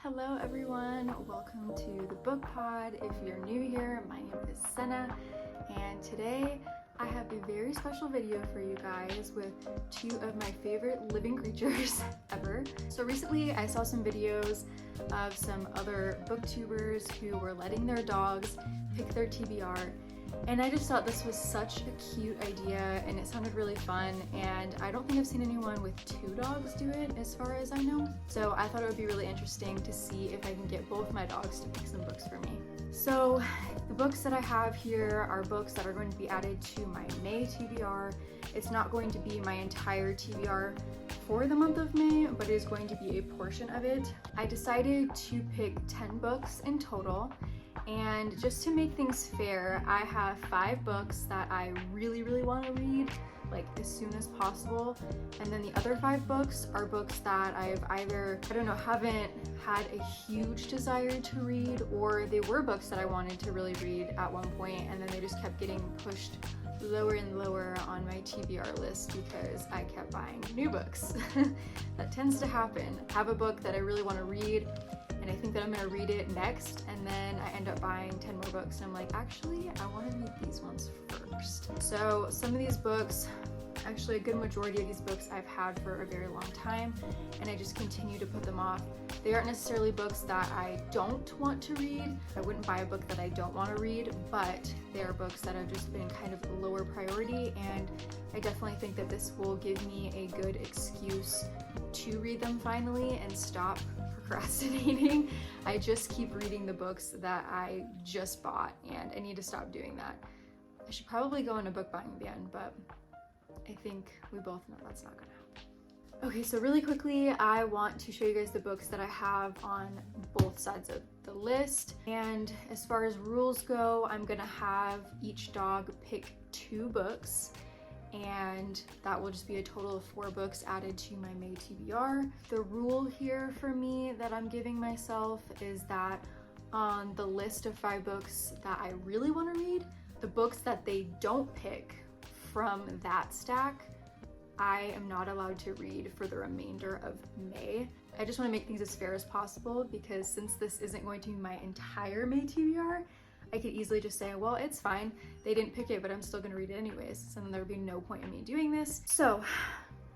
Hello everyone, welcome to the Book Pod. If you're new here, my name is Senna, and today I have a very special video for you guys with two of my favorite living creatures ever. So recently I saw some videos of some other booktubers who were letting their dogs pick their TBR, and I just thought this was such a cute idea and it sounded really fun, and I don't think I've seen anyone with two dogs do it as far as I know. So I thought it would be really interesting to see if I can get both my dogs to pick some books for me. So the books that I have here are books that are going to be added to my May TBR. It's not going to be my entire TBR for the month of May, but it is going to be a portion of it. I decided to pick 10 books in total. And just to make things fair, I have 5 books that I really want to read, like as soon as possible. And then the other 5 books are books that I've either, haven't had a huge desire to read, or they were books that I wanted to really read at one point, and then they just kept getting pushed lower and lower on my TBR list because I kept buying new books. That tends to happen. I have a book that I really want to read, and I think that I'm gonna read it next, and then I end up buying 10 more books, and I'm like, actually, I wanna read these ones first. So some of these books, actually a good majority of these books I've had for a very long time, and I just continue to put them off. They aren't necessarily books that I don't want to read. I wouldn't buy a book that I don't want to read, but they are books that have just been kind of lower priority, and I definitely think that this will give me a good excuse to read them finally and stop procrastinating. I just keep reading the books that I just bought, and I need to stop doing that. I should probably go on a book buying ban, but I think we both know that's not gonna happen. Okay, so really quickly, I want to show you guys the books that I have on both sides of the list. And as far as rules go, I'm gonna have each dog pick 2 books, and that will just be a total of 4 books added to my May TBR. The rule here for me that I'm giving myself is that on the list of 5 books that I really want to read, the books that they don't pick from that stack, I am not allowed to read for the remainder of May. I just want to make things as fair as possible, because since this isn't going to be my entire May TBR, I could easily just say, well, it's fine, they didn't pick it, but I'm still gonna read it anyways, so then there would be no point in me doing this. So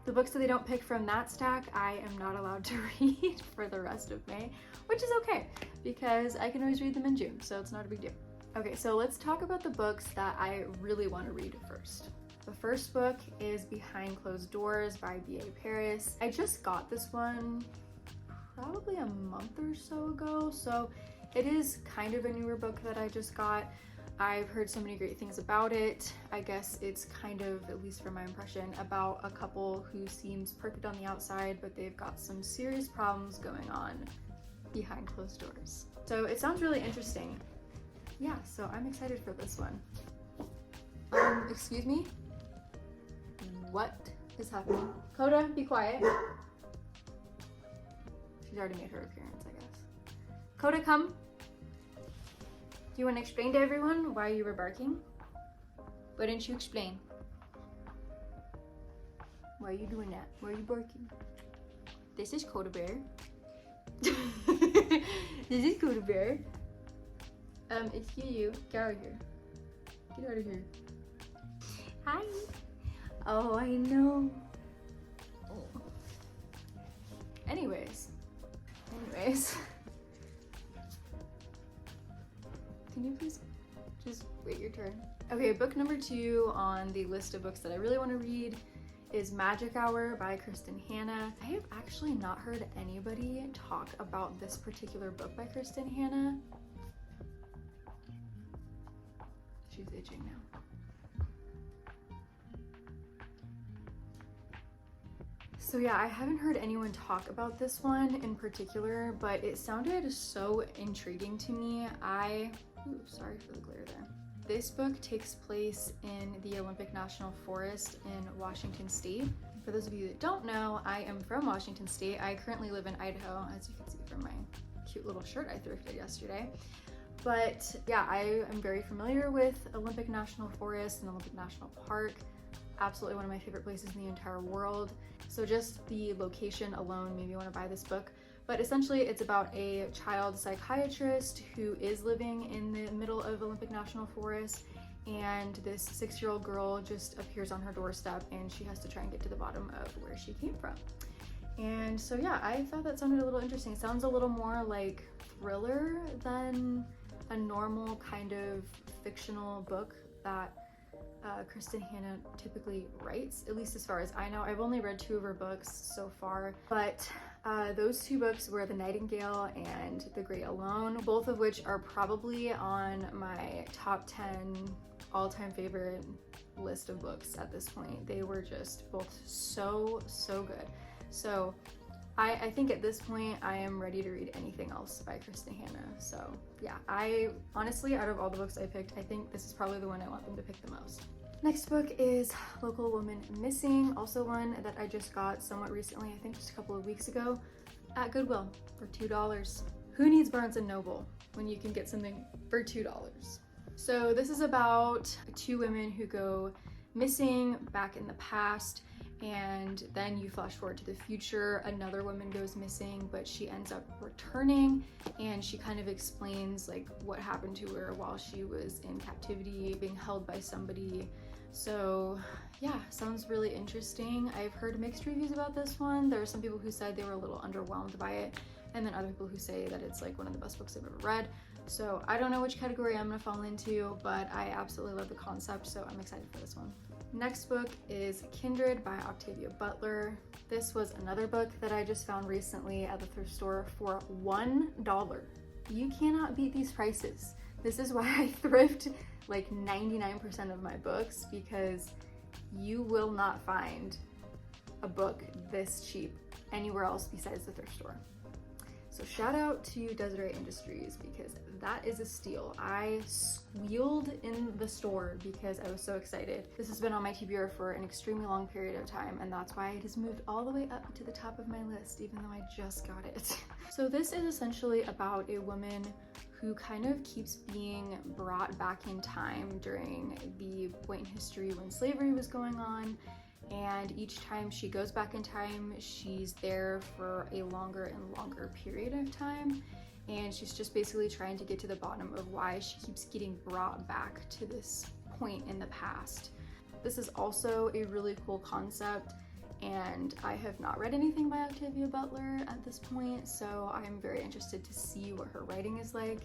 the books that they don't pick from that stack, I am not allowed to read for the rest of May, which is okay, because I can always read them in June, so it's not a big deal. Okay, so let's talk about the books that I really want to read first. The first book is Behind Closed Doors by B.A. Paris. I just got this one probably a month or so ago, so it is kind of a newer book that I just got. I've heard so many great things about it. I guess it's kind of, at least from my impression, about a couple who seems perfect on the outside, but they've got some serious problems going on behind closed doors. So it sounds really interesting. Yeah, so I'm excited for this one. Excuse me? What is happening? Koda, be quiet. She's already made her appearance, I guess. Koda, come. Do you want to explain to everyone why you were barking? Why didn't you explain? Why are you doing that? Why are you barking? This is Koda Bear. This is Koda Bear. Excuse you. Get out of here. Get out of here. Hi. Oh, I know. Oh. Anyways. Can you please just wait your turn? Okay, book number 2 on the list of books that I really want to read is Magic Hour by Kristen Hanna. I have actually not heard anybody talk about this particular book by Kristen Hanna. She's itching now. So yeah, I haven't heard anyone talk about this one in particular, but it sounded so intriguing to me. Ooh, sorry for the glare there. This book takes place in the Olympic National Forest in Washington State. For those of you that don't know, I am from Washington State. I currently live in Idaho, as you can see from my cute little shirt I thrifted yesterday. But yeah, I am very familiar with Olympic National Forest and Olympic National Park. Absolutely one of my favorite places in the entire world. So just the location alone made me want to buy this book. But essentially it's about a child psychiatrist who is living in the middle of Olympic National Forest, and this 6-year-old girl just appears on her doorstep and she has to try and get to the bottom of where she came from. And so yeah, I thought that sounded a little interesting. It sounds a little more like thriller than a normal kind of fictional book that Kristen Hanna typically writes, at least as far as I know. I've only read 2 of her books so far, but those 2 books were The Nightingale and The Great Alone, both of which are probably on my top 10 all-time favorite list of books at this point. They were just both so good. So I think at this point I am ready to read anything else by Kristen Hanna. So yeah, I honestly, out of all the books I picked, I think this is probably the one I want them to pick the most. Next book is Local Woman Missing, also one that I just got somewhat recently, I think just a couple of weeks ago at Goodwill for $2. Who needs Barnes & Noble when you can get something for $2? So this is about 2 women who go missing back in the past, and then you flash forward to the future. Another woman goes missing, but she ends up returning, and she kind of explains like what happened to her while she was in captivity, being held by somebody. So yeah, sounds really interesting. I've heard mixed reviews about this one. There are some people who said they were a little underwhelmed by it, and then other people who say that it's like one of the best books I've ever read. So I don't know which category I'm gonna fall into, but I absolutely love the concept, so I'm excited for this one. Next book is Kindred by Octavia Butler. This was another book that I just found recently at the thrift store for $1. You cannot beat these prices. This is why I thrift like 99% of my books, because you will not find a book this cheap anywhere else besides the thrift store. So shout out to Desiree Industries, because that is a steal. I squealed in the store because I was so excited. This has been on my TBR for an extremely long period of time, and that's why it has moved all the way up to the top of my list, even though I just got it. So this is essentially about a woman who kind of keeps being brought back in time during the point in history when slavery was going on. And each time she goes back in time, she's there for a longer and longer period of time. And she's just basically trying to get to the bottom of why she keeps getting brought back to this point in the past. This is also a really cool concept, and I have not read anything by Octavia Butler at this point, so I'm very interested to see what her writing is like.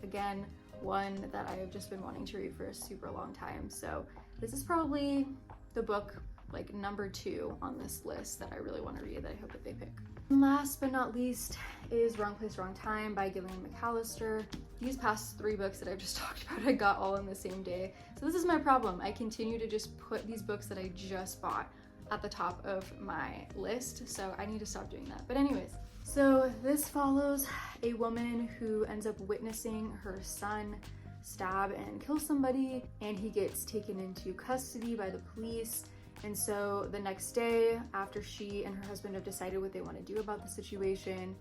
Again, one that I have just been wanting to read for a super long time. So this is probably the book like number 2 on this list that I really want to read, that I hope that they pick. And last but not least is Wrong Place, Wrong Time by Gillian McAllister. These past 3 books that I've just talked about, I got all in the same day. So this is my problem. I continue to just put these books that I just bought at the top of my list, so I need to stop doing that. But anyways, so this follows a woman who ends up witnessing her son stab and kill somebody, and he gets taken into custody by the police. And so the next day, after she and her husband have decided what they want to do about the situation,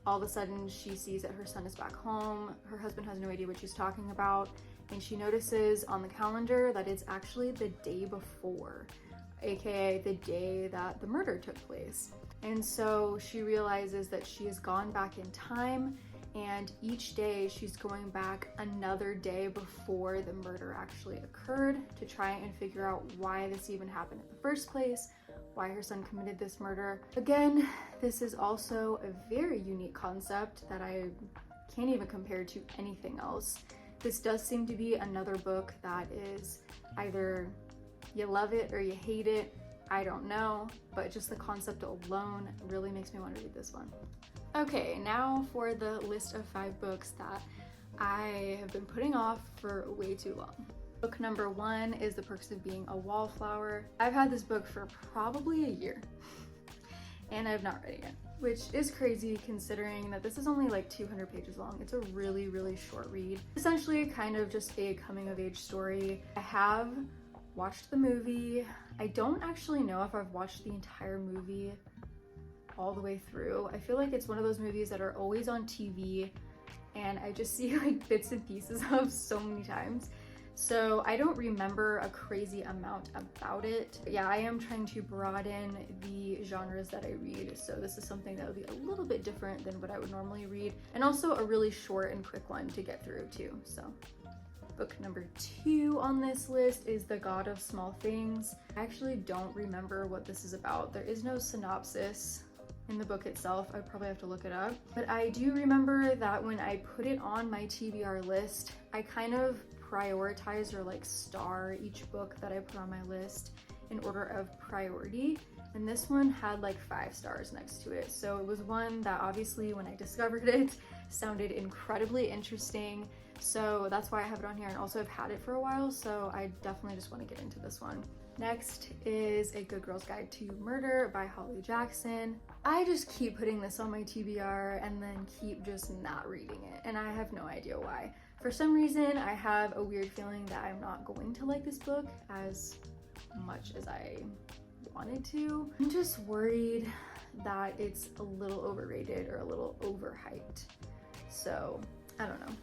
all of a sudden she sees that her son is back home. Her husband has no idea what she's talking about, and she notices on the calendar that it's actually the day before, aka the day that the murder took place. And so she realizes that she has gone back in time, and each day she's going back another day before the murder actually occurred to try and figure out why this even happened in the first place, why her son committed this murder. Again, this is also a very unique concept that I can't even compare to anything else. This does seem to be another book that is either you love it or you hate it. I don't know, but just the concept alone really makes me want to read this one. Okay, now for the list of 5 books that I have been putting off for way too long. Book number 1 is The Perks of Being a Wallflower. I've had this book for probably a year, and I've not read it yet, which is crazy considering that this is only like 200 pages long. It's a really, really short read. Essentially kind of just a coming of age story. I have watched the movie. I don't actually know if I've watched the entire movie all the way through. I feel like it's one of those movies that are always on TV and I just see like bits and pieces of so many times. So I don't remember a crazy amount about it. Yeah, I am trying to broaden the genres that I read. So this is something that would be a little bit different than what I would normally read. And also a really short and quick one to get through too, so. Book number 2 on this list is The God of Small Things. I actually don't remember what this is about. There is no synopsis in the book itself. I'd probably have to look it up. But I do remember that when I put it on my TBR list, I kind of prioritize or like star each book that I put on my list in order of priority. And this one had like 5 stars next to it. So it was one that obviously when I discovered it sounded incredibly interesting. So that's why I have it on here, and also I've had it for a while, so I definitely just want to get into this one. Next is A Good Girl's Guide to Murder by Holly Jackson. I just keep putting this on my TBR and then keep just not reading it, and I have no idea why. For some reason, I have a weird feeling that I'm not going to like this book as much as I wanted to. I'm just worried that it's a little overrated or a little overhyped. So I don't know.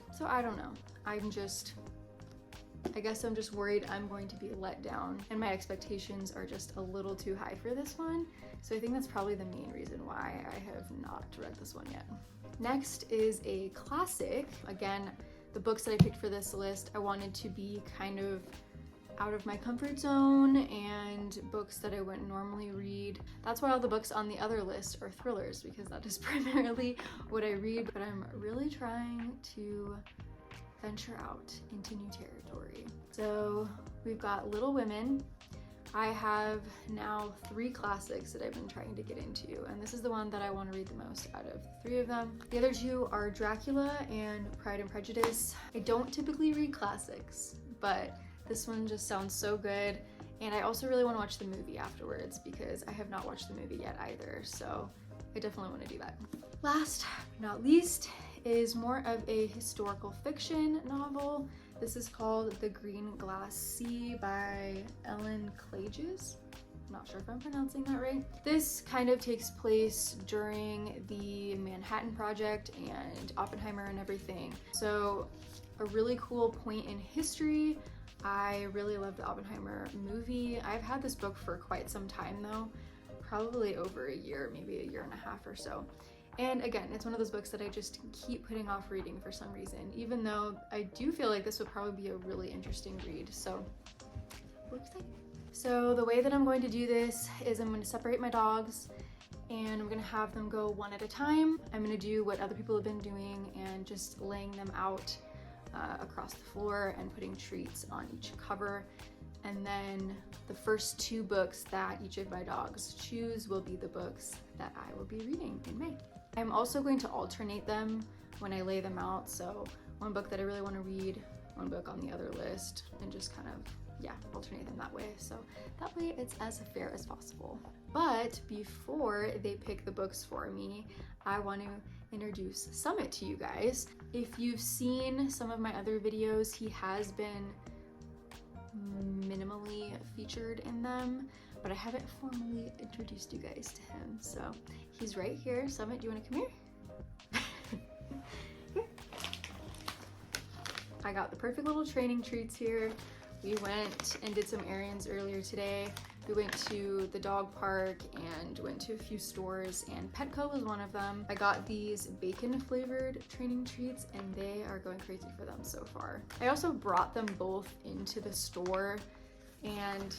I guess I'm just worried I'm going to be let down and my expectations are just a little too high for this one. So I think that's probably the main reason why I have not read this one yet. Next is a classic. Again, the books that I picked for this list, I wanted to be kind of out of my comfort zone and books that I wouldn't normally read. That's why all the books on the other list are thrillers, because that is primarily what I read, but I'm really trying to venture out into new territory. So we've got Little Women. I have now 3 classics that I've been trying to get into, and this is the one that I want to read the most out of the 3 of them. The other 2 are Dracula and Pride and Prejudice. I don't typically read classics, but this one just sounds so good, and I also really want to watch the movie afterwards because I have not watched the movie yet either, so I definitely want to do that. Last but not least is more of a historical fiction novel. This is called The Green Glass Sea by Ellen Klages. I'm not sure if I'm pronouncing that right. This kind of takes place during the Manhattan Project and Oppenheimer and everything. So a really cool point in history. I really love the Oppenheimer movie. I've had this book for quite some time though, probably over a year, maybe a year and a half or so. And again, it's one of those books that I just keep putting off reading for some reason, even though I do feel like this would probably be a really interesting read. So, so the way that I'm going to do this is I'm going to separate my dogs and I'm going to have them go one at a time. I'm going to do what other people have been doing and just laying them out across the floor and putting treats on each cover. And then the first 2 books that each of my dogs choose will be the books that I will be reading in May. I'm also going to alternate them when I lay them out. So one book that I really want to read, one book on the other list, and just kind of, yeah, alternate them that way. So that way it's as fair as possible. But before they pick the books for me, I want to introduce Summit to you guys. If you've seen some of my other videos, he has been minimally featured in them, but I haven't formally introduced you guys to him. So he's right here. Summit, do you want to come here? Here. I got the perfect little training treats here. We went and did some errands earlier today. We went to the dog park and went to a few stores, and Petco was one of them. I got these bacon flavored training treats and they are going crazy for them so far. I also brought them both into the store and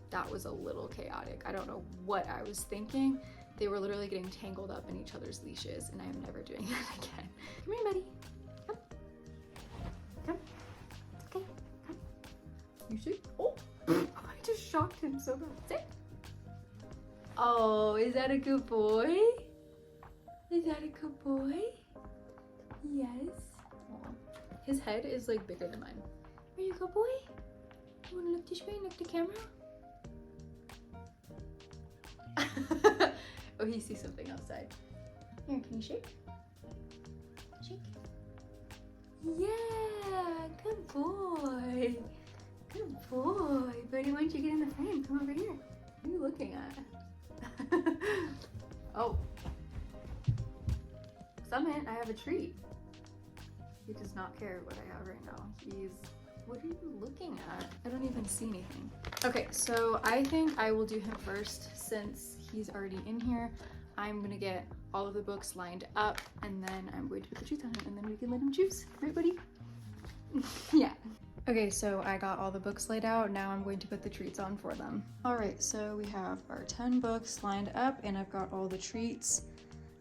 that was a little chaotic. I don't know what I was thinking. They were literally getting tangled up in each other's leashes and I am never doing that again. Come here, buddy. Come. Come. Okay, come. You see? Oh, I just shocked him so bad. Sit. Oh, is that a good boy? Is that a good boy? Yes. Oh. His head is like bigger than mine. Are you a good boy? You wanna look the screen, look the camera? Oh, he sees something outside. Here, can you shake? Shake. Yeah, good boy. Good boy. Buddy, why don't you get in the frame? Come over here. What are you looking at? Oh. Summit, I have a treat. He does not care what I have right now. He's What are you looking at? I don't even see anything. Okay, so I think I will do him first since he's already in here. I'm gonna get all of the books lined up and then I'm going to put the treats on him and then we can let him choose. Right, buddy? Yeah. Okay, so I got all the books laid out. Now I'm going to put the treats on for them. All right, so we have our 10 books lined up and I've got all the treats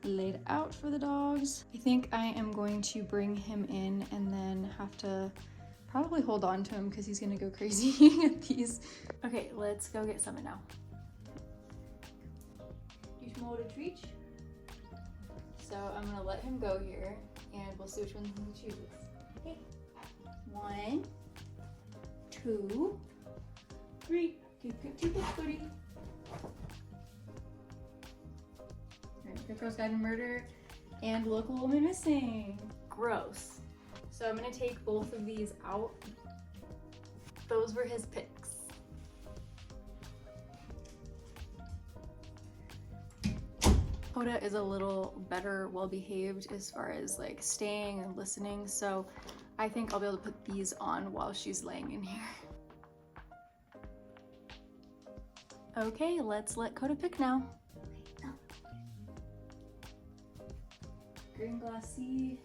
laid out for the dogs. I think I am going to bring him in and then have to probably hold on to him because he's gonna go crazy at these. Okay, let's go get some now. You smell the treats? So I'm gonna let him go here and we'll see which one he chooses. Okay. 1, 2, 3. Pick 2 books, buddy. Alright, Good Girls Guide to Murder and Local Woman Missing. Gross. So I'm gonna take both of these out. Those were his picks. Koda is a little better, well-behaved as far as like staying and listening, so I think I'll be able to put these on while she's laying in here. Okay, let's let Koda pick now. Green Glassy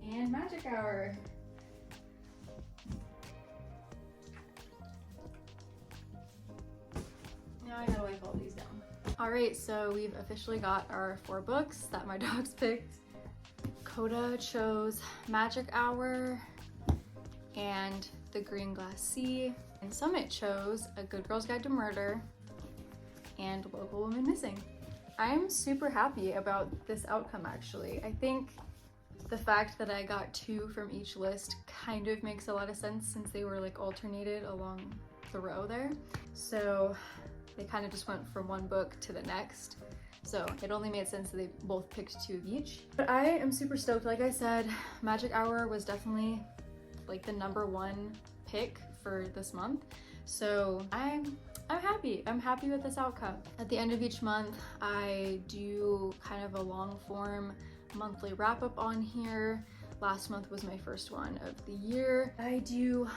and Magic Hour. Now I gotta wipe all these down. All right, so we've officially got our 4 books that my dogs picked. Koda chose Magic Hour and The Green Glassy, and Summit chose A Good Girl's Guide to Murder and Local Woman Missing. I'm super happy about this outcome actually. I think the fact that I got 2 from each list kind of makes a lot of sense since they were like alternated along the row there. So they kind of just went from one book to the next. So it only made sense that they both picked 2 of each. But I am super stoked. Like I said, Magic Hour was definitely like the #1 pick for this month. So I'm happy. I'm happy with this outcome. At the end of each month, I do kind of a long form monthly wrap up on here. Last month was my first one of the year. I do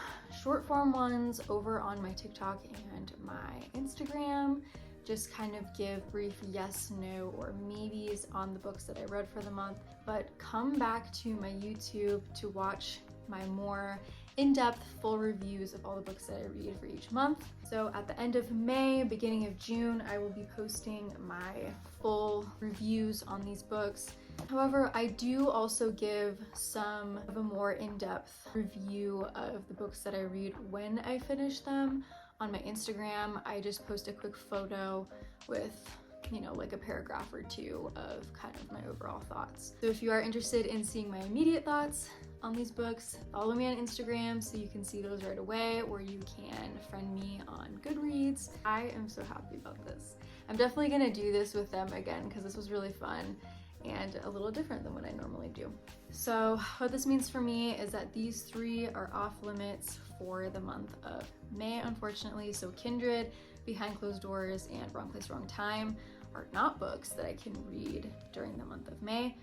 short form ones over on my TikTok and my Instagram. Just kind of give brief yes, no, or maybes on the books that I read for the month. But come back to my YouTube to watch my more in-depth full reviews of all the books that I read for each month. So at the end of May, beginning of June, I will be posting my full reviews on these books. However, I do also give some of a more in-depth review of the books that I read when I finish them. On my Instagram, I just post a quick photo with, you know, like a paragraph or 2 of kind of my overall thoughts. So if you are interested in seeing my immediate thoughts on these books, follow me on Instagram so you can see those right away, or you can friend me on Goodreads. I am so happy about this. I'm definitely gonna do this with them again because this was really fun and a little different than what I normally do. So what this means for me is that these 3 are off limits for the month of May, unfortunately. So Kindred, Behind Closed Doors, and Wrong Place, Wrong Time are not books that I can read during the month of May,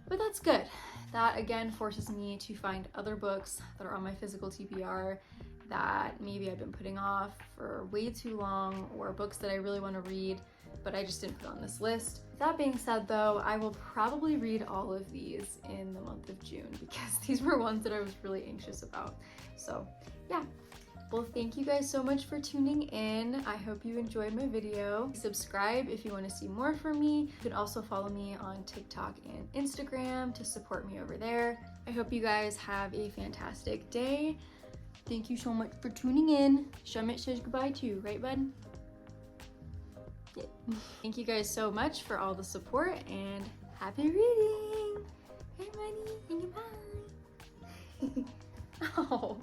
but that's good. That again forces me to find other books that are on my physical TBR that maybe I've been putting off for way too long, or books that I really want to read but I just didn't put on this list. That being said though, I will probably read all of these in the month of June because these were ones that I was really anxious about. So yeah. Well, thank you guys so much for tuning in. I hope you enjoyed my video. Subscribe if you want to see more from me. You can also follow me on TikTok and Instagram to support me over there. I hope you guys have a fantastic day. Thank you so much for tuning in. Shamit says goodbye too, right bud? Yeah. Thank you guys so much for all the support and happy reading. Hey buddy, and goodbye. Oh.